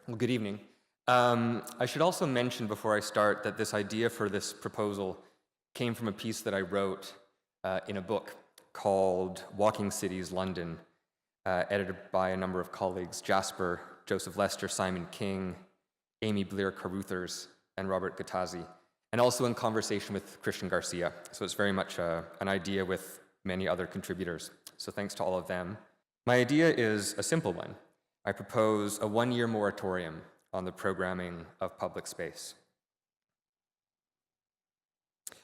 Well, good evening. I should also mention before I start that this idea for this proposal came from a piece that I wrote in a book called Walking Cities, London, edited by a number of colleagues, Jasper, Joseph Lester, Simon King, Amy Blair Caruthers, and Robert Gattazzi, and also in conversation with Christian Garcia. So it's very much an idea with many other contributors. So thanks to all of them. My idea is a simple one. I propose a one-year moratorium on the programming of public space.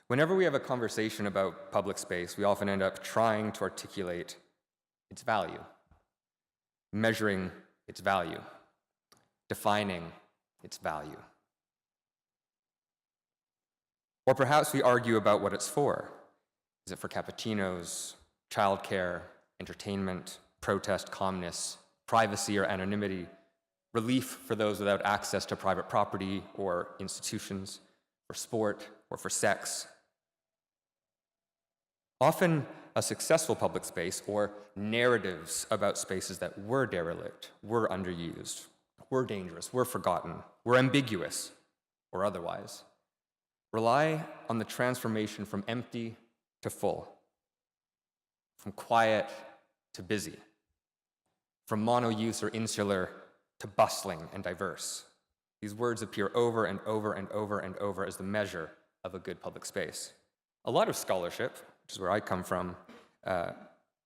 Whenever we have a conversation about public space, we often end up trying to articulate its value, measuring its value, defining its value. Or perhaps we argue about what it's for. Is it for cappuccinos, childcare, entertainment, protest, calmness, privacy or anonymity, relief for those without access to private property or institutions, for sport or for sex? Often a successful public space, or narratives about spaces that were derelict, were underused, were dangerous, were forgotten, were ambiguous, or otherwise, rely on the transformation from empty to full, from quiet to busy, from mono-use or insular to bustling and diverse. These words appear over and over and over and over as the measure of a good public space. A lot of scholarship, which is where I come from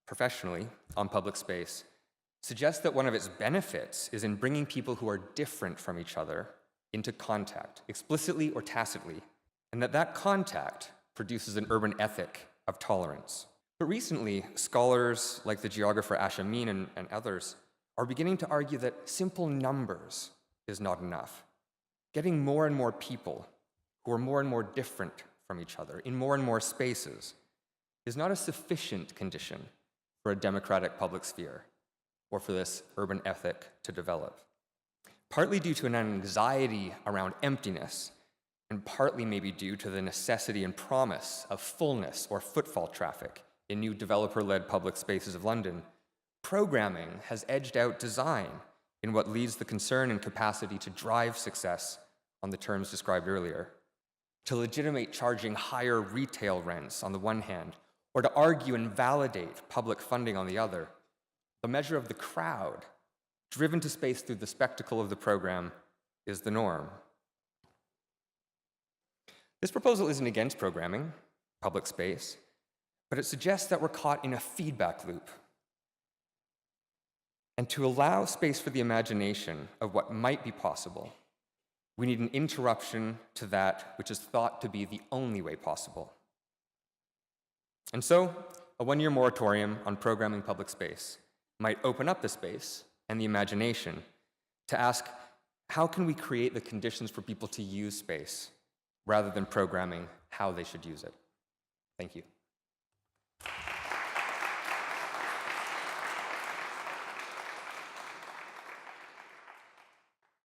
professionally on public space, suggests that one of its benefits is in bringing people who are different from each other into contact, explicitly or tacitly, and that contact produces an urban ethic of tolerance. But recently, scholars like the geographer Asha Amin and others are beginning to argue that simple numbers is not enough. Getting more and more people who are more and more different from each other in more and more spaces is not a sufficient condition for a democratic public sphere or for this urban ethic to develop. Partly due to an anxiety around emptiness, and partly maybe due to the necessity and promise of fullness or footfall traffic in new developer-led public spaces of London, programming has edged out design in what leaves the concern and capacity to drive success on the terms described earlier, to legitimate charging higher retail rents on the one hand, or to argue and validate public funding on the other. The measure of the crowd, driven to space through the spectacle of the program, is the norm. This proposal isn't against programming, public space, but it suggests that we're caught in a feedback loop. And to allow space for the imagination of what might be possible, we need an interruption to that which is thought to be the only way possible. And so, a one-year moratorium on programming public space might open up the space and the imagination to ask, how can we create the conditions for people to use space rather than programming how they should use it? Thank you.